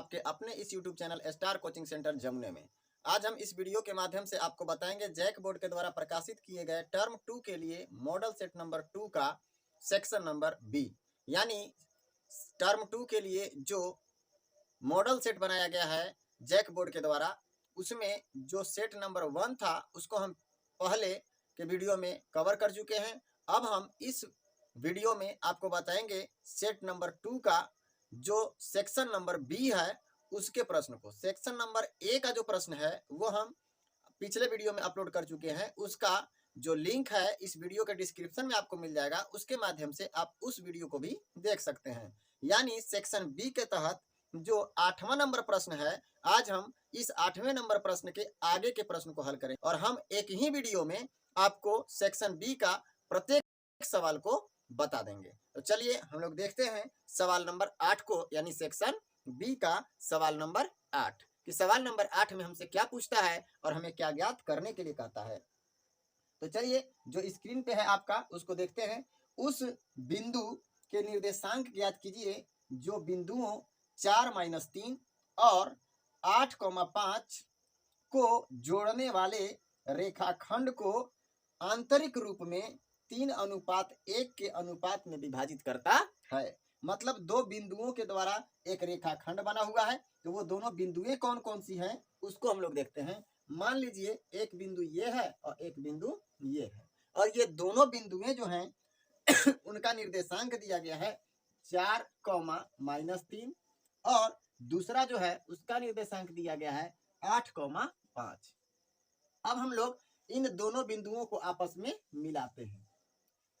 आपके अपने इस YouTube channel star coaching centre जमुने में। आज हम इस वीडियो के माध्यम से आपको बताएंगे जैक बोर्ड के द्वारा प्रकाशित किए गए टर्म 2 के लिए मॉडल सेट नंबर 2 का सेक्शन नंबर बी, यानी टर्म 2 के लिए जो मॉडल सेट बनाया गया है जैक बोर्ड के द्वारा, उसमें जो सेट नंबर 1 था उसको हम पहले के वीडियो में कवर कर चुके हैं। अब हम इस वीडियो में आपको बताएंगे सेट नंबर 2 का जो सेक्शन नंबर बी है उसके प्रश्न को। सेक्शन नंबर ए का जो प्रश्न है वो हम पिछले वीडियो में अपलोड कर चुके हैं, उसका जो लिंक है इस वीडियो के डिस्क्रिप्शन में आपको मिल जाएगा, उसके माध्यम से आप उस वीडियो को भी देख सकते हैं। यानी सेक्शन बी के तहत जो 8वां नंबर प्रश्न है, आज हम इस 8वें नंबर प्रश्न के आगे के प्रश्न को हल करें और हम एक ही वीडियो में आपको सेक्शन बी का प्रत्येक सवाल को बता देंगे। तो चलिए हम लोग देखते हैं सवाल नंबर 8 को, यानी सेक्शन बी का सवाल नंबर 8 कि सवाल नंबर 8 में हमसे क्या पूछता है और हमें क्या ज्ञात करने के लिए कहता है। तो चलिए जो स्क्रीन पे है आपका उसको देखते हैं। उस बिंदु के निर्देशांक ज्ञात कीजिए जो बिंदुओं 4-3 और 8,5 को जोड़ने वाले रेखाखंड को आंतरिक रूप में 3:1 के अनुपात में विभाजित करता है। मतलब दो बिंदुओं के द्वारा एक रेखाखंड बना हुआ है, तो वो दोनों बिंदुएं कौन कौन सी हैं उसको हम लोग देखते हैं। मान लीजिए एक बिंदु ये है और एक बिंदु ये है, और ये दोनों बिंदुएं जो हैं उनका निर्देशांक दिया गया है 4,-3 और दूसरा जो है उसका निर्देशांक दिया गया है 8,5। अब हम लोग इन दोनों बिंदुओं को आपस में मिलाते हैं।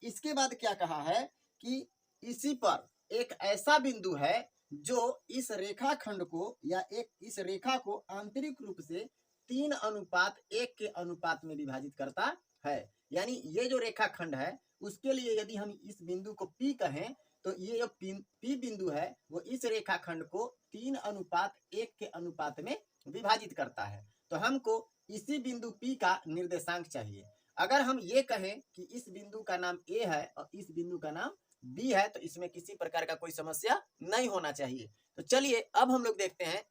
इसके बाद क्या कहा है कि इसी पर एक ऐसा बिंदु है जो इस रेखाखंड को या इस रेखा को आंतरिक रूप से 3:1 के अनुपात में विभाजित करता है। यानी ये जो रेखाखंड है उसके लिए यदि हम इस बिंदु को P कहें तो ये जो P बिंदु है वो इस रेखाखंड को 3:1 के अनुपात में विभाजित करता है। तो हमको इसी बिंदु P का निर्देशांक चाहिए। अगर हम ये कहें कि इस बिंदु का नाम A है और इस बिंदु का नाम B है तो इसमें किसी प्रकार का कोई समस्या नहीं होना चाहिए। तो चलिए अब हम लोग देखते हैं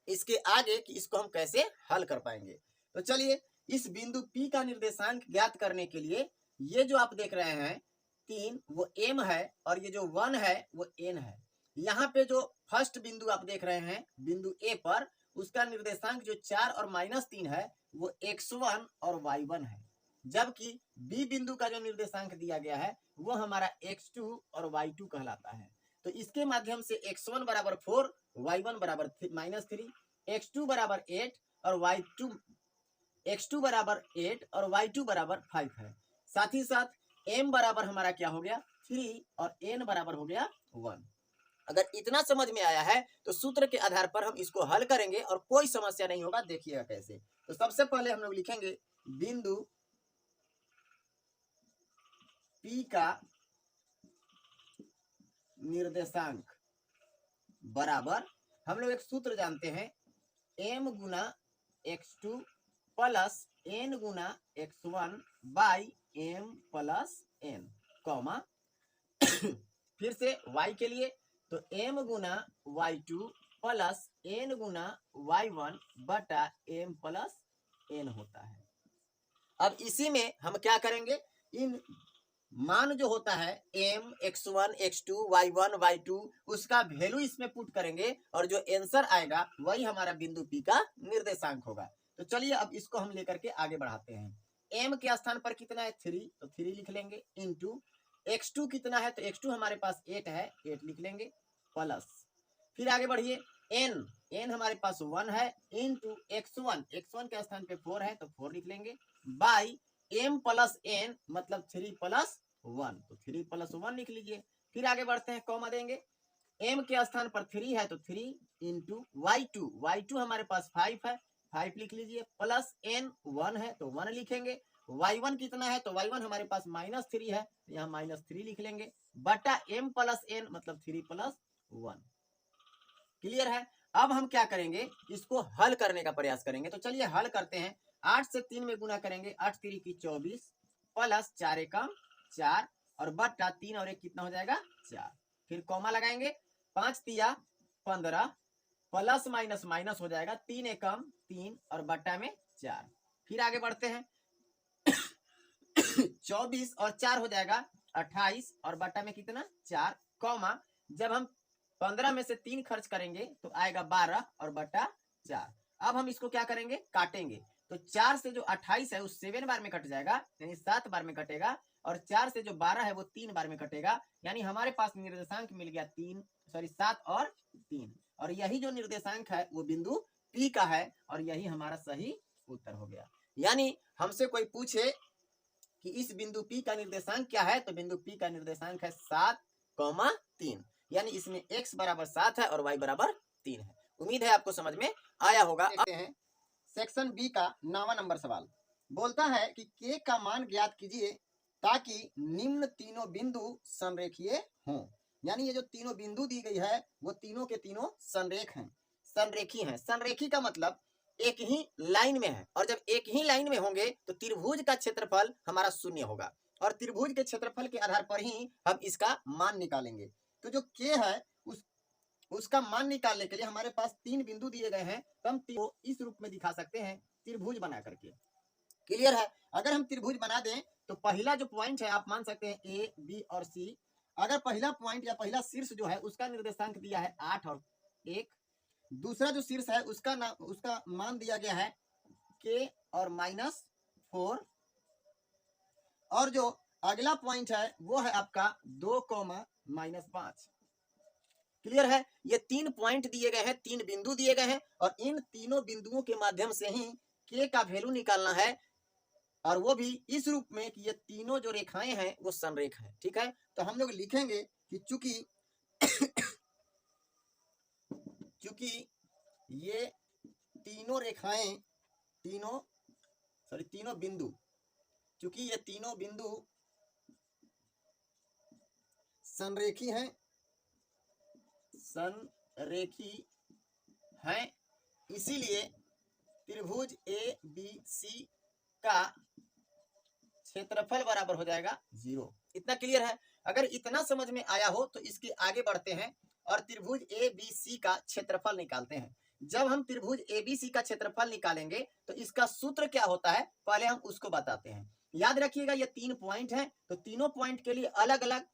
इसके आगे कि इसको हम कैसे हल कर पाएंगे। तो चलिए इस बिंदु P का निर्देशांक ज्ञात करने के लिए ये जो आप देख रहे हैं 3 वो M है और ये जो 1 है वो N है। यहाँ पे जो फर्स्ट बिंदु आप देख रहे हैं बिंदु A पर, उसका निर्देशांक जो 4 और -3 है वो x1 और y1 है, जबकि B बिंदु का जो निर्देशांक दिया गया है वो हमारा x2 और y2 कहलाता है। तो इसके माध्यम से x1 बराबर 4, y1 बराबर -3, x2 बराबर 8 और x2 बराबर 8 और y2 बराबर 5 है। साथ ही साथ m बराबर हमारा क्या हो गया 3 और n बराबर हो गया 1। अगर इतना समझ में आया है तो सूत्र के आधार पर हम इसको हल करेंगे और कोई समस्या नहीं होगा। देखिएगा कैसे। तो सबसे पहले हम लोग लिखेंगे बिंदु P का निर्देशांक बराबर, हम लोग एक सूत्र जानते हैं m Guna x2 plus n Guna x1 by m plus n, comma फिर से y के लिए तो m गुना y2 प्लस n गुना y1 बटा m प्लस n होता है। अब इसी में हम क्या करेंगे, इन मान जो होता है m, x1, x2, y1, y2 उसका वैल्यू इसमें पुट करेंगे और जो आंसर आएगा वही हमारा बिंदु P का निर्देशांक होगा। तो चलिए अब इसको हम लेकर के आगे बढ़ाते हैं। m के स्थान पर कितना है 3, तो 3 लिख लेंगे, इंटू x2 कितना है तो x2 हमारे पास 8 है, 8 लिख लेंगे, प्लस फिर आगे बढ़िए n हमारे पास 1 है, इंटू x1 के स्थान पे 4 है तो 4 लिख लेंगे, बाई m प्लस n मतलब 3 प्लस 1, तो 3 प्लस 1 लिख लीजिए। फिर आगे बढ़ते हैं, कॉमा देंगे, m के स्थान पर 3 है तो 3 इंटू y2 हमारे पास 5 है, 5 लिख लीजिए, प्लस n 1 है तो 1 लिखेंगे, y1 कितना है तो y1 हमारे पास -3 है तो यहाँ -3 लिख लेंगे, बटा m प्लस n मतलब 3 प्लस 1। क्लियर है। अब हम क्या करेंगे, इसको हल करने का प्रयास करेंगे। तो चलिए हल करते हैं। 8 से 3 में गुना करेंगे, 8 3 की 24 प्लस 4 एकम 4 और बटा 3 और 1 कितना हो जाएगा 4। फिर कॉमा लगाएंगे, 5 तिया 15 प्लस माइनस माइनस हो जाएगा, 3 एकम 3 और बट्टा में 4। फिर आगे बढ़ते हैं 24 और 4 हो जाएगा 28 और बट्टा में कितना 4, कॉमा जब हम 15 में से 3 खर्च करेंगे तो आएगा 12 और बट्टा 4। अब हम इसको क्या करेंगे, काटेंगे। तो 4 से जो 28 है वो 7 बार में कट जाएगा, यानी 7 बार में कटेगा, और 4 से जो 12 है वो 3 बार में कटेगा, यानी हमारे पास निर्देशांक मिल गया 7 और 3। और यही जो निर्देशांक है वो बिंदु P का है, और यही हमारा सही उत्तर हो गया। यानी हमसे कोई पूछे कि इस बिंदु P का निर्देशांक क्या है, तो बिंदु P का निर्देशांक है 7,3, यानी इसमें x बराबर 7 है और y बराबर 3 है। उम्मीद है आपको समझ में आया होगा। देखते हैं सेक्शन बी का 9वां नंबर सवाल। बोलता है कि k का मान ज्ञात कीजिए ताकि निम्न तीनों बिंदु संरेखीय हों। यानी ये जो तीनों बिंदु दी गई है वो तीनों के तीनों संरेख हैं, संरेखी हैं। संरेखी का मतलब एक ही लाइन में है, और जब एक ही लाइन में होंगे तो त्रिभुज का क्षेत्रफल हमारा 0 होगा, और त्रिभुज के क्षेत्रफल के आधार पर ही हम इसका मान निकालेंगे। तो जो k है उसका मान निकालने के लिए हमारे पास 3 बिंदु दिए गए हैं, तो हम इस रूप में दिखा सकते हैं त्रिभुज बना करके। क्लियर है? अगर हम त्रिभुज बना दें तो पहला जो पॉइंट है आप मान सकते हैं ए, बी और सी। अगर पहला पॉइंट या पहला शीर्ष जो है उसका निर्देशांक दिया है 8 और 1, दूसरा जो शीर्ष है उसका मान दिया गया है k और -4, और जो अगला पॉइंट है वो है आपका 2, -5। क्लियर है? ये 3 पॉइंट दिए गए हैं, 3 बिंदु दिए गए हैं, और इन तीनों बिंदुओं के माध्यम से ही k का वैल्यू निकालना है, और वो भी इस रूप में कि ये तीनों जो रेखाएं हैं वो संरेख हैं। ठीक है, तो हम लोग लिखेंगे कि चूंकि ये तीनों रेखाएं तीनों बिंदु, चूंकि ये तीनों बिंदु संरेखी हैं, इसीलिए त्रिभुज ए बी सी का क्षेत्रफल बराबर हो जाएगा 0। इतना क्लियर है? अगर इतना समझ में आया हो तो इसके आगे बढ़ते हैं और त्रिभुज ए बी सी का क्षेत्रफल निकालते हैं। जब हम त्रिभुज ए बी सी का क्षेत्रफल निकालेंगे तो इसका सूत्र क्या होता है पहले हम उसको बताते हैं। याद रखिएगा ये 3 पॉइंट हैं, तो तीनों पॉइंट के लिए अलग अलग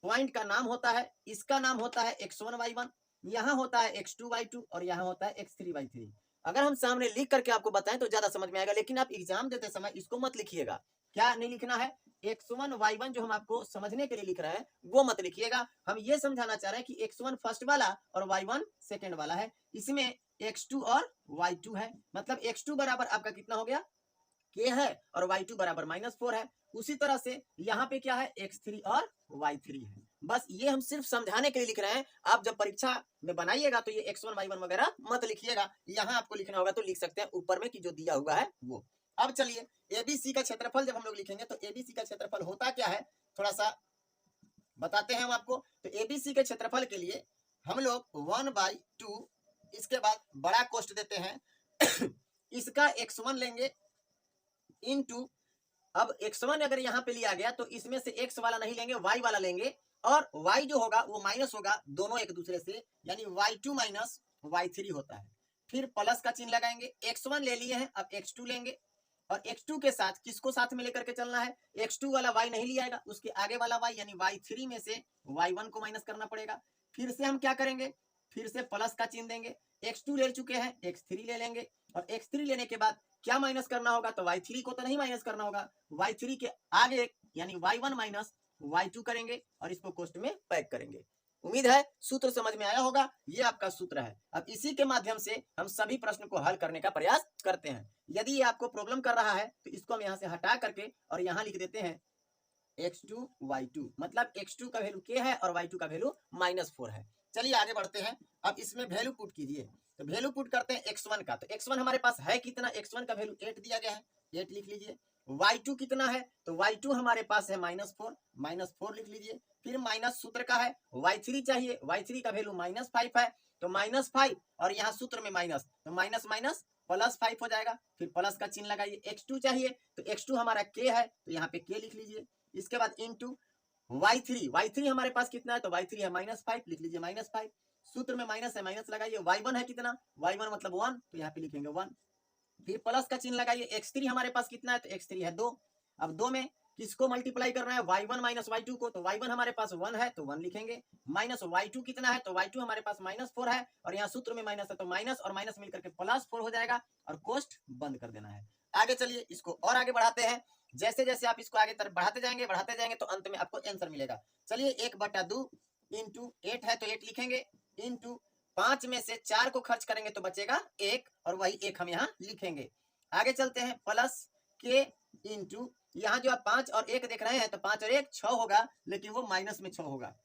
पॉइंट का नाम होता है। इसका नाम होता है x1 y1, यहाँ होता है x2 y2, और यहाँ होता है x3 y3। अगर हम सामने लिख करके आपको बताएं तो ज्यादा समझ में आएगा, लेकिन आप एग्जाम देते समय इसको मत लिखिएगा। क्या नहीं लिखना है? x1 y1 जो हम आपको समझने के लिए लिख रहे हैं वो मत लिखिएगा। हम ये समझाना चाह रहे हैं कि x1 फर्स्ट वाला और y1 सेकंड वाला है, इसमें x2 और y2 है। मतलब x2 बराबर आपका कितना हो गया k है, और y2 बराबर -4 है। उसी तरह से यहाँ पे क्या है x3 और y3 है। बस ये हम सिर्फ समझाने के लिए लिख रहे हैं। आप जब परीक्षा में बनाइएगा तो ये x1 y1 वगैरह मत लिखिएगा, यहाँ आपको लिखना होगा तो लिख सकते हैं ऊपर में कि जो दिया हुआ है वो। अब चलिए एबीसी का क्षेत्रफल जब हम लोग लिखेंगे तो एबीसी का क्षेत्रफल होता क्या है थोड़ा सा बताते हैं हम आपको। तो एबीसी के क्षेत्रफल के लिए हम लोग 1/2, इसके बाद बड़ा कोष्ठ देते हैं इसका x1 लेंगे इनटू, अब x1 अगर यहाँ पे लिया गया तो इसमें से x वाला नहीं लेंगे, y वाला लेंगे, और y जो होगा वो माइनस होगा दोनों एक दूसरे से, यानी y2 माइनस y3 होता है। फिर प्लस का चिन्ह लगाएंगे, x1 ले लिए हैं, अब x2 लेंगे, और x2 के साथ किसको साथ में लेकर के चलना है, x2 वाला y नहीं लिया जाएगा, उसके आगे वाला y यानी y3 में से y1 को माइनस करना पड़ेगा। फिर से हम क्या करेंगे, फिर से प्लस का चिन्ह देंगे, x2 ले चुके हैं x3 ले लेंगे, और x3 लेने के बाद क्या माइनस करना होगा, तो y3 को तो नहीं माइनस करना होगा, y3 के आगे यानी y1 माइनस y2 करेंगे और इसको कोष्ठ में पैक करेंगे। उम्मीद है सूत्र समझ में आया होगा, ये आपका सूत्र है। अब इसी के माध्यम से हम सभी प्रश्न को हल करने का प्रयास करते हैं। यदि ये आपको प्रॉब्लम कर रहा है तो इसको हम यहाँ से हटा करके और यहाँ लिख देते हैं x2 y2, मतलब x2 का वैल्यू k है और y2 का वैल्यू -4 है। चलिए आगे बढ़ते हैं। अब इसमें वैल्यू पुट कीजिए, तो वैल्यू पुट करते हैं x1 का, तो x1 हमारे पास है कितना, x1 का वैल्यू 8 दिया गया है, 8 लिख लीजिए। y2 कितना है, तो y2 हमारे पास है -4 लिख लीजिए। फिर माइनस सूत्र का है, y3 चाहिए, y3 का वैल्यू -5 है, तो -5 और यहाँ सूत्र में माइनस, तो माइनस माइनस +5 हो जाएगा। फिर प्लस का चिन्ह लगाइए, x2 चाहिए, तो x2 हमारा k है, तो यहाँ पे k लिख लीजिए। इसके बाद इनटू y3 हमारे पास कितना है, तो y3 है -5, लिख लीजिए -5। सूत्र में माइनस है, माइनस लगाइए। y1 है कितना, y1 मतलब 1, तो यहाँ पे लिखेंगे 1। फिर प्लस का चिन्ह लगाइए। x3 हमारे पास कितना है, तो x3 है 2। अब 2 में किसको मल्टीप्लाई करना है, y1 माइनस y2 को, तो y1 हमारे पास 1 है तो 1 लिखेंगे। माइनस y2 कितना है, तो y2 हमारे पास -4 है, और यहाँ सूत्र में माइनस है तो माइनस और माइनस मिलकर के +4 हो जाएगा, और कोष्ठ बंद कर देना है। आगे चलिए इसको और आगे बढ़ाते हैं। जैसे जैसे आप इसको आगे तरफ बढ़ाते जाएंगे तो अंत में आपको आंसर मिलेगा। चलिए 1/2 इंटू 8 है तो 8 लिखेंगे, इंटू 5 में से 4 को खर्च करेंगे तो बचेगा 1, और वही 1 हम यहाँ लिखेंगे। आगे चलते हैं, प्लस के इंटू, यहाँ जो आप 5 और 1 देख रहे हैं तो 5 और 1 6 होगा, लेकिन वो माइनस में 6 होगा।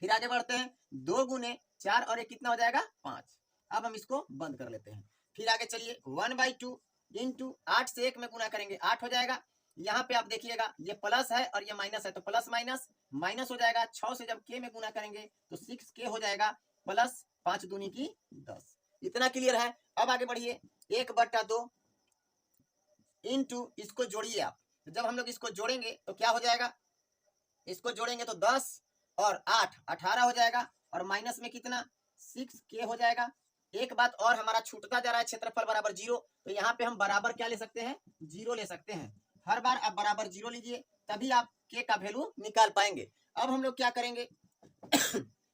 फिर आगे बढ़ते हैं, 2 गुने 4 और 1 कितना हो जाएगा, 5। अब हम इसको बंद कर लेते हैं। फिर आगे चलिए 1/2 इंटू 8 से 1 में गुना करेंगे 8 हो जाएगा। यहाँ पे आप देखिएगा ये प्लस है और ये माइनस है, तो प्लस माइनस माइनस हो जाएगा। 6 से जब के में गुना करेंगे तो 6k हो जाएगा, प्लस 5 दूनी की 10। इतना क्लियर है। अब आगे बढ़िए, 1/2 इंटू, इसको जोड़िए आप। जब हम लोग इसको जोड़ेंगे तो क्या हो जाएगा, इसको जोड़ेंगे तो 10 और 8 18 हो जाएगा, और माइनस में कितना 6k हो जाएगा। एक बात और, हमारा छूटता जा रहा है क्षेत्रफल बराबर 0, तो यहाँ पे हम बराबर क्या ले सकते हैं, 0 ले सकते हैं। हर बार आप बराबर 0 लीजिए, तभी आप k का वैल्यू निकाल पाएंगे। अब हम लोग क्या करेंगे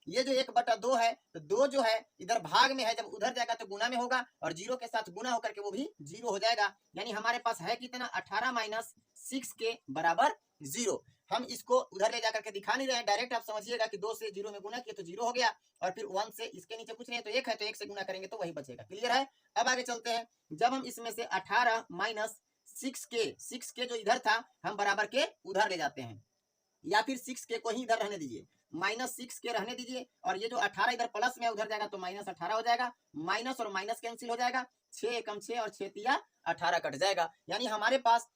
ये जो 1/2 है, तो 2 जो है इधर भाग में है, जब उधर जाएगा तो गुना में होगा, और 0 के साथ गुना होकर के वो भी 0 हो जाएगा। यानी हमारे पास है कितना, 18 माइनस 6k बराबर 0। हम इसको उधर ले जाकर के दिखा नहीं रहे हैं, डायरेक्ट आप समझिएगा कि 2 से 0 में गुना किया तो 0 हो गया, और फिर 1 से इसके नीचे कुछ नहीं है तो 1 है, तो 1 से गुना करेंगे तो वही बचेगा। क्लियर है। अब आगे चलते हैं, जब हम इसमें से 18 माइनस 6k जो इधर था हम बराबर के उधर ले जाते हैं, या फिर 6k को ही इधर रहने दीजिए, -6k रहने दीजिए, और ये जो 18 इधर प्लस में उधर जाएगा तो -18 हो जाएगा। माइनस और माइनस कैंसिल हो जाएगा, 6 एकम 6 और 6 तिया 18 कट जाएगा। यानी हमारे पास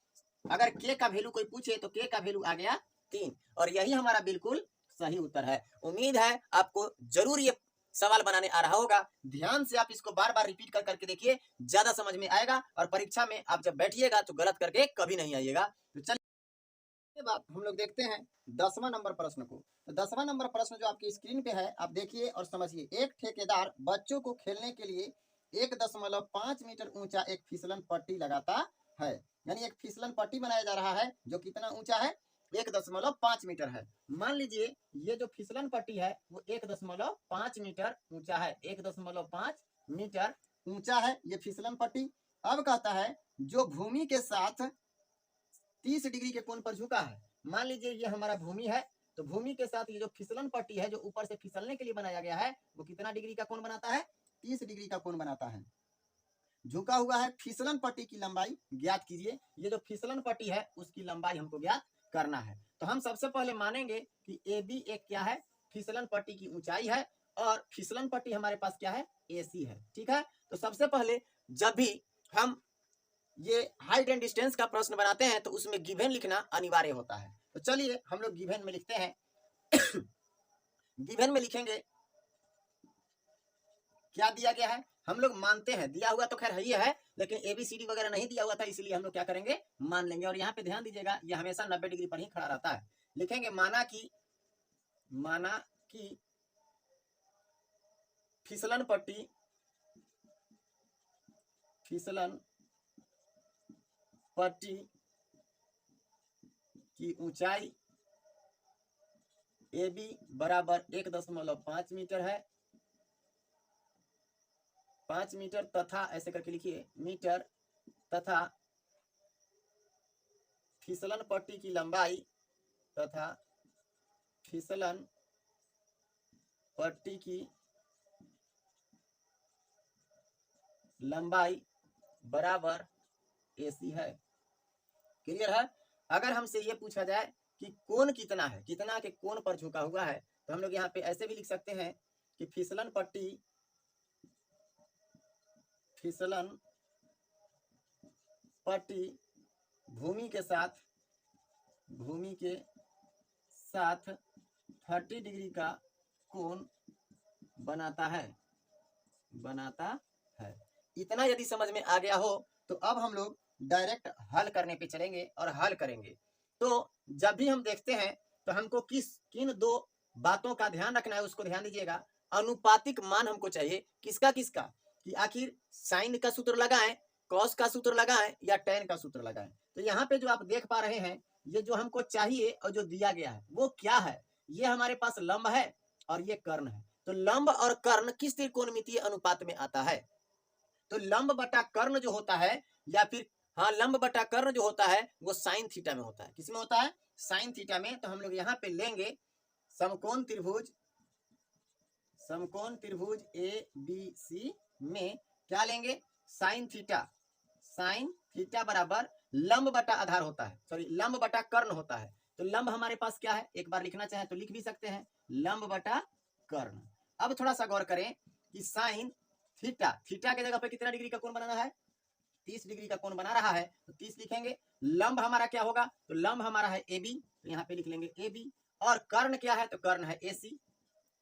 अगर k का वैल्यू कोई पूछे तो k का वैल्यू आ गया 3, और यही हमारा बिल्कुल सही उत्तर है। उम्मीद है आपको जरूर ये सवाल बनाने आ रहा होगा। ध्यान से आप इसको बार बार रिपीट कर करके देखिए, ज्यादा समझ में आएगा, और परीक्षा में आप जब बैठिएगा तो गलत करके कभी नहीं आइएगा। तो चलिए बात हम लोग देखते हैं 10वां नंबर प्रश्न को। तो 10वां नंबर प्रश्न जो आपकी स्क्रीन पे है, आप देखिए और समझिए। एक ठेकेदार बच्चों को खेलने के लिए 1.5 मीटर ऊंचा एक फिसलन पट्टी लगाता है। यानी एक फिसलन पट्टी बनाया जा रहा है जो कितना ऊंचा है, 1.5 मीटर है। मान लीजिए ये जो फिसलन पट्टी है वो 1.5 मीटर ऊंचा है, 1.5 मीटर ऊंचा है ये फिसलन पट्टी। अब कहता है जो भूमि के साथ 30 डिग्री के कोण पर झुका है। मान लीजिए ये हमारा भूमि है, तो भूमि के साथ ये जो फिसलन पट्टी है जो ऊपर से फिसलने के लिए बनाया गया है वो कितना डिग्री का कोण बनाता है, 30 डिग्री का कोण बनाता है। झुका हुआ है। फिसलन पट्टी की लंबाई ज्ञात कीजिए। ये जो फिसलन पट्टी है उसकी लंबाई हमको ज्ञात करना है। तो हम सबसे पहले मानेंगे कि AB एक क्या है, फिसलन पट्टी की ऊंचाई है, और फिसलन पट्टी हमारे पास क्या है, AC है। ठीक है। तो सबसे पहले जब भी हम ये हाइट एंड डिस्टेंस का प्रश्न बनाते हैं तो उसमें गिवन लिखना अनिवार्य होता है। तो चलिए हम लोग गिवन में लिखते हैं गिवन में लिखेंगे क्या दिया गया है, हम लोग मानते हैं, दिया हुआ तो खैर है ही है, लेकिन ABCD वगैरह नहीं दिया हुआ था, इसलिए हम लोग क्या करेंगे, मान लेंगे। और यहाँ पे ध्यान दीजिएगा ये हमेशा 90 डिग्री पर ही खड़ा रहता है। लिखेंगे माना कि फिसलन पट्टी की ऊंचाई AB बराबर 1.5 मीटर है, 5 मीटर, तथा ऐसे करके लिखिए मीटर, तथा फिसलन पट्टी की लंबाई बराबर AC है। क्लियर है। अगर हमसे ये पूछा जाए कि कोण कितना है, कितना के कोण पर झुका हुआ है, तो हम लोग यहाँ पे ऐसे भी लिख सकते हैं कि फिसलन पट्टी भूमि के साथ 30 डिग्री का कोण बनाता है। इतना यदि समझ में आ गया हो तो अब हम लोग डायरेक्ट हल करने पे चलेंगे और हल करेंगे। तो जब भी हम देखते हैं तो हमको किन दो बातों का ध्यान रखना है, उसको ध्यान दीजिएगा। अनुपातिक मान हमको चाहिए किसका किसका, कि आखिर साइन का सूत्र लगाएं, कॉस का सूत्र लगाएं या टेन का सूत्र लगाएं। तो यहाँ पे जो आप देख पा रहे हैं, ये जो हमको चाहिए और जो दिया गया है वो क्या है, ये हमारे पास लंब है और ये कर्ण है। तो लंब और कर्ण किस त्रिकोणमितीय अनुपात में आता है, तो लंब बटा कर्ण जो होता है, या फिर हाँ लंब बटा कर्ण जो होता है वो साइन थीटा में होता है। किसमें होता है, साइन थीटा में। तो हम लोग यहाँ पे लेंगे समकोण त्रिभुज ए बी सी में क्या लेंगे, साइन थीटा बराबर लंब बटा आधार होता है, सॉरी लंब बटा कर्ण होता है। तो लंब हमारे पास क्या है, एक बार लिखना चाहे तो लिख भी सकते हैं, लंब बटा कर्ण। अब थोड़ा सा गौर करें कि साइन थीटा के जगह पे कितना डिग्री का कोण बनाना है, 30 डिग्री का कोण बना रहा है, तो 30 लिखेंगे। लंब हमारा क्या होगा, तो लंब हमारा है ए बी, तो यहाँ पे लिख लेंगे ए बी। और कर्ण क्या है, तो कर्ण है ए सी।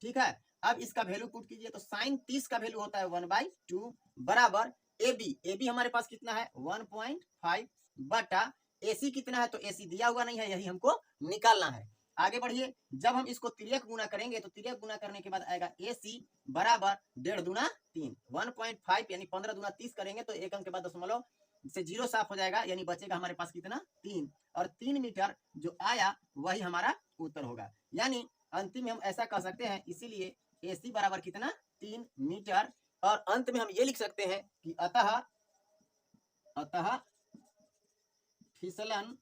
ठीक है, अब इसका वैल्यू पुट कीजिए, तो साइन 30 का वैल्यू होता है 1/2 बराबर ए बी हमारे पास कितना है 1.5 बटा एसी कितना है, तो एसी दिया हुआ नहीं है, यही हमको निकालना है। आगे बढ़िए, जब हम इसको तिर्यक गुना करेंगे तो तिर्यक गुना करने के बाद आएगा एसी बराबर 1.5 दूना 3, 1.5 यानी 15 दूना 30 करेंगे तो एक अंक के बाद दशमलव से जीरो साफ हो जाएगा, यानी बचेगा हमारे पास कितना 3, और 3 मीटर जो आया वही हमारा उत्तर होगा। यानी अंतिम में हम ऐसा कह सकते हैं, इसीलिए एसी बराबर कितना 3 मीटर। और अंत में हम ये लिख सकते हैं कि अतः फिसलन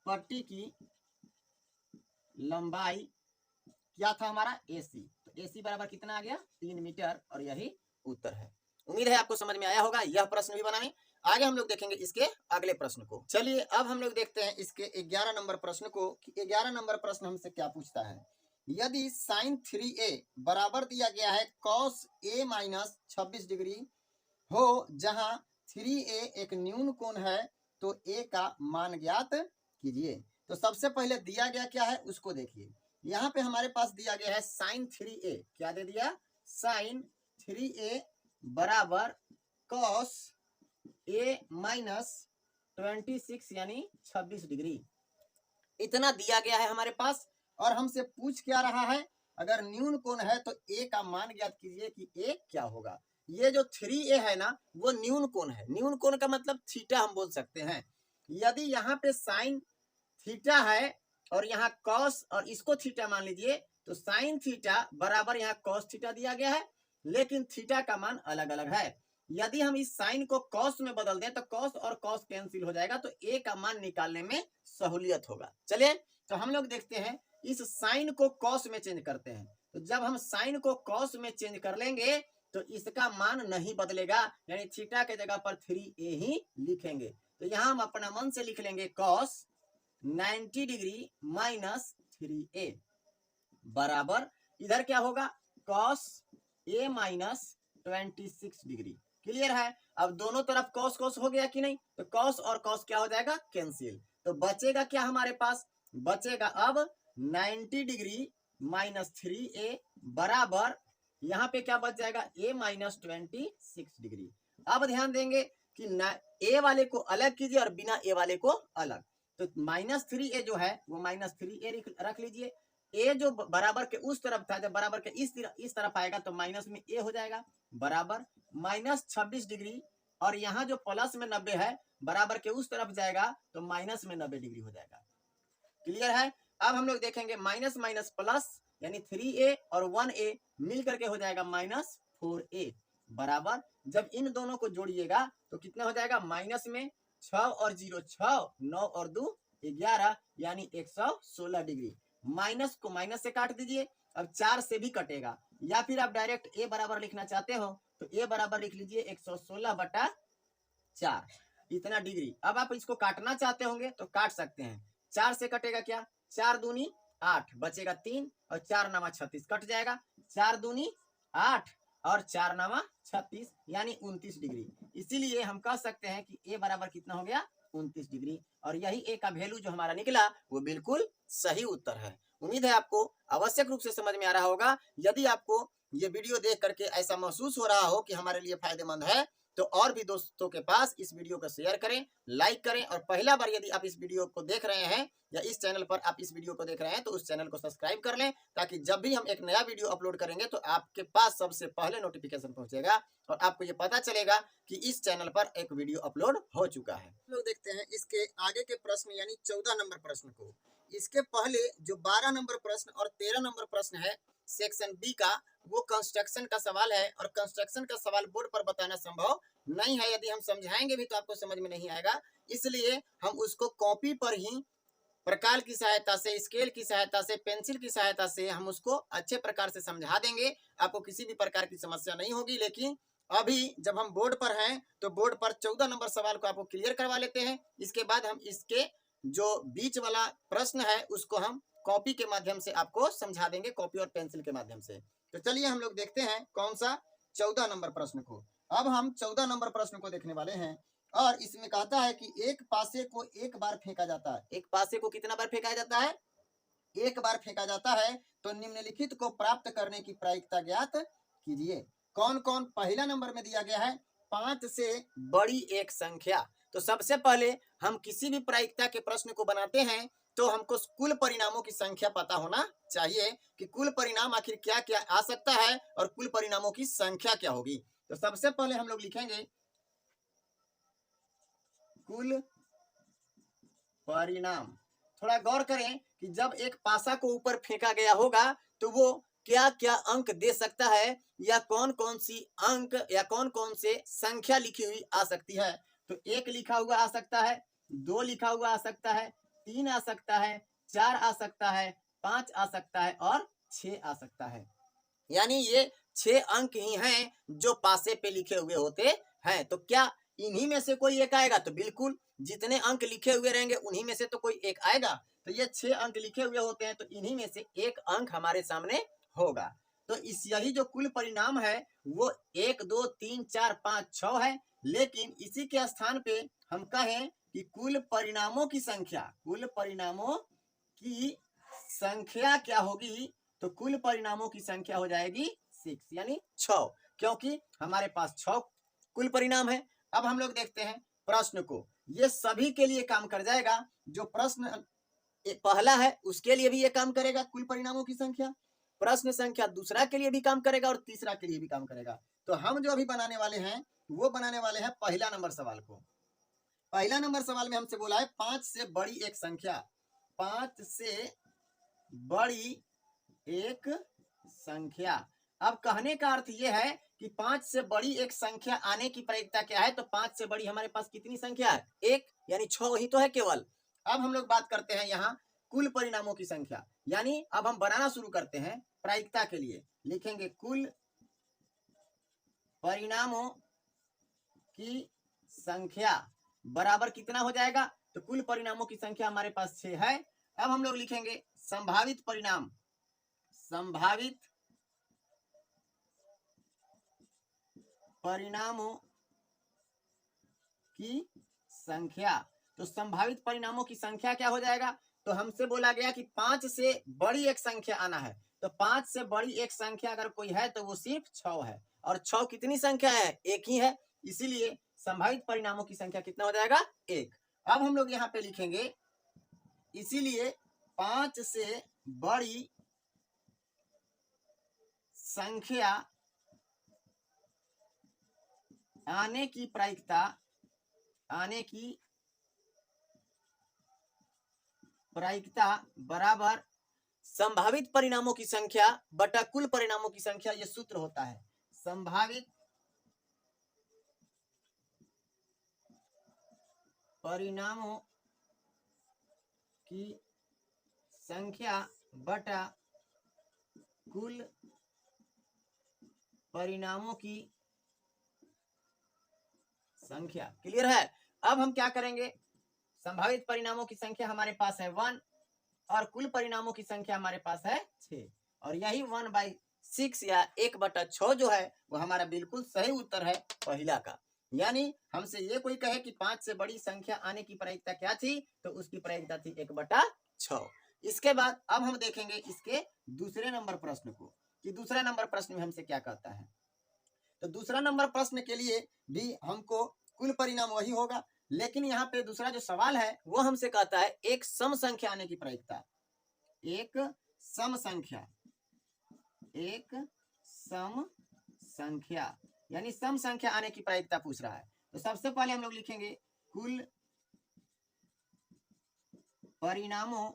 पट्टी की लंबाई क्या था हमारा एसी, तो एसी बराबर कितना आ गया 3 मीटर, और यही उत्तर है। उम्मीद है आपको समझ में आया होगा यह प्रश्न भी बनाने। आगे हम लोग देखेंगे इसके अगले प्रश्न को। चलिए अब हम लोग देखते हैं इसके 11 नंबर प्रश्न को, कि 11 नंबर प्रश्न हमसे क्या पूछता है। यदि साइन 3a बराबर दिया गया है कॉस a माइनस 26 डिग्री हो, जहां 3a एक न्यून कोण है, तो a का मान ज्ञात कीजिए। तो सबसे पहले दिया गया क्या है उसको देखिए। यहाँ पे हमारे पास दिया गया है साइन 3a, क्या दे दिया, साइन 3a बराबर कॉस a माइनस 26 यानी 26 डिग्री, इतना दिया गया है हमारे पास। और हमसे पूछ क्या रहा है, अगर न्यून कोण है तो a का मान ज्ञात कीजिए कि a क्या होगा। ये जो 3a है ना वो न्यून कोण है, न्यून कोण का मतलब थीटा हम बोल सकते हैं। यदि यहाँ पे साइन थीटा है और यहाँ कॉस और इसको थीटा मान लीजिए, तो साइन थीटा बराबर यहाँ कॉस थीटा दिया गया है, लेकिन थीटा का मान अलग अलग है। यदि हम इस साइन को कॉस में बदल दें तो कॉस और कॉस कैंसिल हो जाएगा, तो a का मान निकालने में सहूलियत होगा। चलिए तो हम लोग देखते हैं, इस साइन को कॉस में चेंज करते हैं। तो जब हम साइन को कॉस में चेंज कर लेंगे तो इसका मान नहीं बदलेगा, यानी थीटा के जगह पर 3a ही लिखेंगे। तो यहाँ हम अपना मन से लिख लेंगे कॉस 90 डिग्री माइनस 3a बराबर, इधर क्या होगा cos a minus 26 degree. Clear है, अब दोनों तरफ कॉस कॉस हो गया कि नहीं, तो कॉस और कॉस क्या हो जाएगा कैंसिल। तो बचेगा क्या हमारे पास, बचेगा अब 90 डिग्री माइनस 3a बराबर, यहाँ पे क्या बच जाएगा a माइनस 26 डिग्री। अब ध्यान देंगे कि a वाले को अलग कीजिए और बिना a वाले को अलग। तो माइनस 3a जो है वो माइनस 3a रख लीजिए, a जो बराबर के उस तरफ था, जब बराबर के इस तरफ आएगा तो माइनस में a हो जाएगा, बराबर माइनस 26 डिग्री, और यहाँ जो प्लस में 90 है बराबर के उस तरफ जाएगा तो माइनस में 90 डिग्री हो जाएगा। क्लियर है, अब हम लोग देखेंगे माइनस माइनस प्लस, यानी 3a और 1a मिल करके हो जाएगा माइनस 4a बराबर, जब इन दोनों को जोड़िएगा तो कितना हो जाएगा, माइनस में 6 और 0 6, 9 और 2 11, यानी 116 डिग्री। माइनस को माइनस से काट दीजिए, अब 4 से भी कटेगा, या फिर आप डायरेक्ट a बराबर लिखना चाहते हो तो a बराबर लिख लीजिए 116 बटा 4, इतना डिग्री। अब आप इसको काटना चाहते होंगे तो काट सकते हैं, 4 से कटेगा क्या, 4 दूनी 8, बचेगा 3 और 4 नामा 36 कट जाएगा, 4 दूनी 8 और 4 नामा 36 यानी 29 डिग्री। इसीलिए हम कह सकते हैं कि a बराबर कितना हो गया 29 डिग्री, और यही a का वैल्यू जो हमारा निकला वो बिल्कुल सही उत्तर है। उम्मीद है आपको आवश्यक रूप से समझ में आ रहा होगा। यदि आपको ये वीडियो देख करके ऐसा महसूस हो रहा हो कि हमारे लिए फायदेमंद है, तो और भी दोस्तों के पास इस वीडियो को शेयर करें, लाइक करें, और पहला बार यदि आप इस वीडियो को देख रहे हैं या इस चैनल पर आप इस वीडियो को देख रहे हैं तो उस चैनल को सब्सक्राइब कर लें, ताकि जब भी हम एक नया वीडियो अपलोड करेंगे तो आपके पास सबसे पहले नोटिफिकेशन पहुंचेगा और आपको ये पता चलेगा कि इस चैनल पर एक वीडियो अपलोड हो चुका है। लोग देखते हैं इसके आगे के प्रश्न यानी 14 नंबर प्रश्न को। इसके पहले जो 12 नंबर प्रश्न और 13 नंबर प्रश्न है सेक्शन बी का, वो कंस्ट्रक्शन का सवाल है, और कंस्ट्रक्शन का सवाल बोर्ड पर बताना संभव नहीं है। यदि हम समझाएंगे भी तो आपको समझ में नहीं आएगा, इसलिए हम उसको कॉपी पर ही प्रकार की सहायता से, स्केल की सहायता से, पेंसिल की सहायता से हम उसको अच्छे प्रकार से समझा देंगे। आपको किसी भी प्रकार की समस्या नहीं होगी। लेकिन अभी जब हम बोर्ड पर हैं तो बोर्ड पर 14 नंबर सवाल को आपको क्लियर करवा लेते हैं। इसके बाद हम इसके जो बीच वाला प्रश्न है उसको हम कॉपी के माध्यम से आपको समझा देंगे, कॉपी और पेंसिल के माध्यम से। तो चलिए हम लोग देखते हैं कौन सा 14 नंबर प्रश्न को। अब हम 14 नंबर प्रश्न को देखने वाले हैं, और इसमें कहता है कि एक पासे को एक बार फेंका जाता है। एक पासे को कितना बार फेंका जाता है? एक बार फेंका जाता है। तो निम्नलिखित को प्राप्त करने की प्रायिकता ज्ञात कीजिए। कौन कौन? पहला नंबर में दिया गया है 5 से बड़ी एक संख्या। तो सबसे पहले हम किसी भी प्रायिकता के प्रश्न को बनाते हैं तो हमको कुल परिणामों की संख्या पता होना चाहिए कि कुल परिणाम आखिर क्या क्या आ सकता है और कुल परिणामों की संख्या क्या होगी। तो सबसे पहले हम लोग लिखेंगे कुल परिणाम। थोड़ा गौर करें कि जब एक पासा को ऊपर फेंका गया होगा तो वो क्या क्या अंक दे सकता है, या कौन कौन सी अंक या कौन कौन से संख्या लिखी हुई आ सकती है। तो 1 लिखा हुआ आ सकता है, 2 लिखा हुआ आ सकता है, 3 आ सकता है, 4 आ सकता है, 5 आ सकता है और 6 आ सकता है। यानी ये 6 अंक ही हैं जो पासे पे लिखे हुए होते हैं। तो क्या इन्हीं में से कोई एक आएगा? तो बिल्कुल, जितने अंक लिखे हुए रहेंगे उन्हीं में से तो कोई एक आएगा। तो ये 6 अंक लिखे हुए होते हैं, तो इन्हीं में से एक अंक हमारे सामने होगा। तो इस यही जो कुल परिणाम है वो 1 2 3 4 5 6 है। लेकिन इसी के स्थान पे हम कहें कि कुल परिणामों की संख्या, कुल परिणामों की संख्या क्या होगी? तो कुल परिणामों की संख्या हो जाएगी 6 यानी 6, क्योंकि हमारे पास 6 कुल परिणाम है। अब हम लोग देखते हैं प्रश्न को। ये सभी के लिए काम कर जाएगा। जो प्रश्न पहला है उसके लिए भी ये काम करेगा, कुल परिणामों की संख्या। प्रश्न संख्या दूसरा के लिए भी काम करेगा और तीसरा के लिए भी काम करेगा। तो हम जो अभी बनाने वाले हैं वो बनाने वाले हैं पहला नंबर सवाल को। पहला नंबर सवाल में हमसे बोला है 5 से बड़ी एक संख्या। 5 से बड़ी एक संख्या। अब कहने का अर्थ यह है कि 5 से बड़ी एक संख्या आने की प्रायिकता क्या है? तो 5 से बड़ी हमारे पास कितनी संख्या है? 1, यानी 6 ही तो है केवल। अब हम लोग बात करते हैं यहाँ कुल परिणामों की संख्या, यानी अब हम बनाना शुरू करते हैं प्रायिकता के लिए। लिखेंगे कुल परिणामों की संख्या बराबर कितना हो जाएगा? तो कुल परिणामों की संख्या हमारे पास 6 है। अब हम लोग लिखेंगे संभावित परिणाम, संभावित परिणामों की संख्या। तो संभावित परिणामों की संख्या क्या हो जाएगा? तो हमसे बोला गया कि 5 से बड़ी एक संख्या आना है। तो 5 से बड़ी एक संख्या अगर कोई है तो वो सिर्फ 6 है, और 6 कितनी संख्या है? एक ही है। इसीलिए संभावित परिणामों की संख्या कितना हो जाएगा? 1। अब हम लोग यहाँ पे लिखेंगे इसीलिए 5 से बड़ी संख्या आने की प्रायिकता, आने की प्रायिकता बराबर संभावित परिणामों की संख्या बटा कुल परिणामों की संख्या। ये सूत्र होता है संभावित परिणामों की संख्या बटा कुल परिणामों की संख्या। क्लियर है? अब हम क्या करेंगे? संभावित परिणामों की संख्या हमारे पास है 1 और कुल परिणामों की संख्या हमारे पास है 6, और यही 1/6 या 1/6 जो है वो हमारा बिल्कुल सही उत्तर है पहला का। यानी हमसे ये कोई कहे कि 5 से बड़ी संख्या आने की प्रायिकता क्या थी? तो उसकी प्रायिकता थी 1/6। इसके बाद अब हम देखेंगे इसके दूसरे नंबर प्रश्न को कि दूसरा नंबर प्रश्न में हमसे क्या कहता है। तो दूसरा नंबर प्रश्न के लिए भी हमको कुल परिणाम वही होगा, लेकिन यहाँ पे दूसरा जो सवाल है वो हमसे कहता है एक सम संख्या आने की प्रायिकता, एक सम संख्या, एक सम संख्या यानी सम संख्या आने की प्रायिकता पूछ रहा है। तो सबसे पहले हम लोग लिखेंगे कुल परिणामों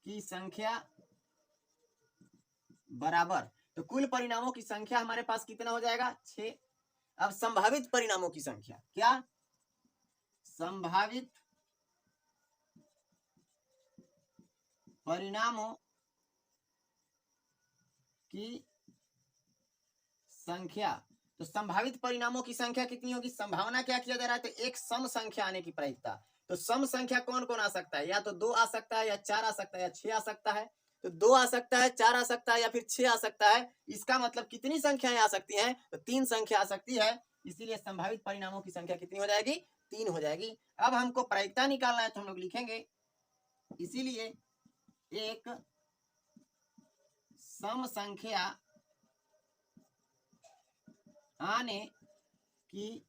की संख्या बराबर, तो कुल परिणामों की संख्या हमारे पास कितना हो जाएगा 6। अब संभावित परिणामों की संख्या, क्या संभावित परिणामों की संख्या, तो संभावित परिणामों की संख्या कितनी होगी, संभावना क्या किया जा रहा है, तो एक सम संख्या आने की प्रायिकता। तो सम संख्या कौन कौन आ सकता है, या तो 2 आ सकता है, या 4 आ सकता है, या 6 आ सकता है। तो 2 आ सकता है, 4 आ सकता है, या फिर 6 आ सकता है। इसका मतलब कितनी संख्याएं आ सकती हैं, तो 3 संख्या आ सकती है। इसीलिए संभावित परिणामों की संख्या कितनी हो जाएगी, 3 हो जाएगी। अब हमको प्रायिकता निकालना है, तो हम लोग लिखेंगे इसीलिए एक सम संख्या आने की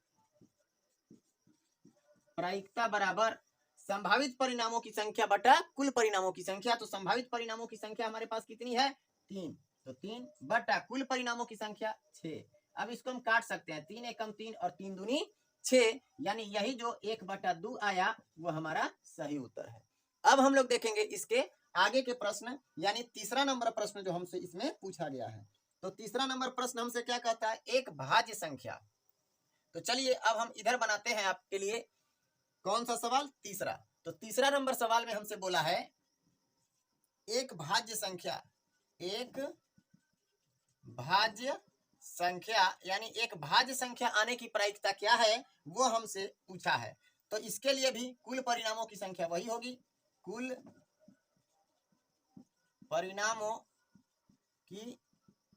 प्रायिकता बराबर संभावित परिणामों की संख्या बटा कुल परिणामों की संख्या। तो संभावित परिणामों की संख्या हमारे पास कितनी है 3, तो 3 बटा कुल परिणामों की संख्या 6। अब इसको हम काट सकते हैं, 3 एकम 3 और 3 दूनी 6, यानी यही जो 1/2 आया वो हमारा सही उत्तर है। अब हम लोग देखेंगे इसके आगे के प्रश्न, यानी तीसरा नंबर प्रश्न जो हमसे इसमें पूछा गया है। तो तीसरा नंबर प्रश्न हमसे क्या कहता है, एक भाज्य संख्या। तो चलिए अब हम इधर बनाते हैं आपके लिए कौन सा सवाल, तीसरा। तो तीसरा नंबर सवाल में हमसे बोला है एक भाज्य संख्या, एक भाज्य संख्या यानी एक भाज्य संख्या आने की प्रायिकता क्या है वो हमसे पूछा है। तो इसके लिए भी कुल परिणामों की संख्या वही होगी, कुल परिणामों की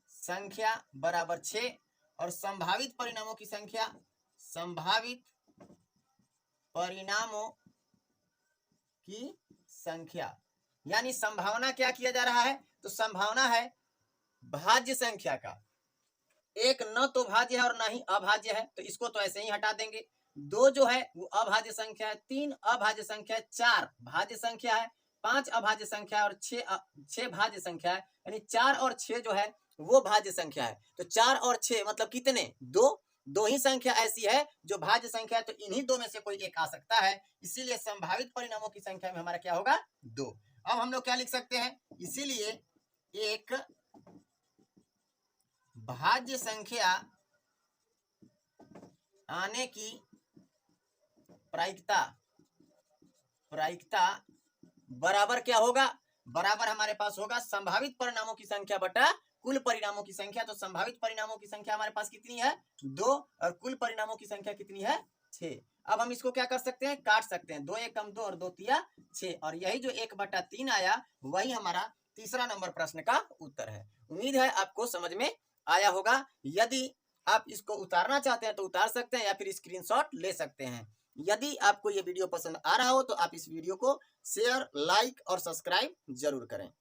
संख्या बराबर 6 और संभावित परिणामों की संख्या, संभावित परिणामों की संख्या यानी संभावना क्या किया जा रहा है, तो संभावना है भाज्य संख्या का, एक न तो भाज्य है और ना ही अभाज्य है, तो इसको तो ऐसे ही हटा देंगे। 2 जो है वो अभाज्य संख्या है, 3 अभाज्य संख्या है, 4 भाज्य संख्या है, 5 अभाज्य संख्या है और 6 भाज्य संख्या है, यानी 4 और 6 जो है वो भाज्य संख्या है। तो 4 और 6 मतलब कितने, 2 ही संख्या ऐसी है जो भाज्य संख्या है, तो इन्हीं 2 में से कोई एक आ सकता है। इसीलिए संभावित परिणामों की संख्या में हमारा क्या होगा 2। अब हम लोग क्या लिख सकते हैं, इसीलिए एक भाज्य संख्या आने की प्रायिकता बराबर क्या होगा, बराबर हमारे पास होगा संभावित परिणामों की संख्या बटा कुल परिणामों की संख्या। तो संभावित परिणामों की संख्या हमारे पास कितनी है 2 और कुल परिणामों की संख्या कितनी है 6। अब हम इसको क्या कर सकते हैं, काट सकते हैं, 2 एकम 2 और 2 तिया 6, और यही जो 1/3 आया वही हमारा तीसरा नंबर प्रश्न का उत्तर है। उम्मीद है आपको समझ में आया होगा। यदि आप इसको उतारना चाहते हैं तो उतार सकते हैं या फिर स्क्रीनशॉट ले सकते हैं। यदि आपको ये वीडियो पसंद आ रहा हो तो आप इस वीडियो को शेयर, लाइक और सब्सक्राइब जरूर करें।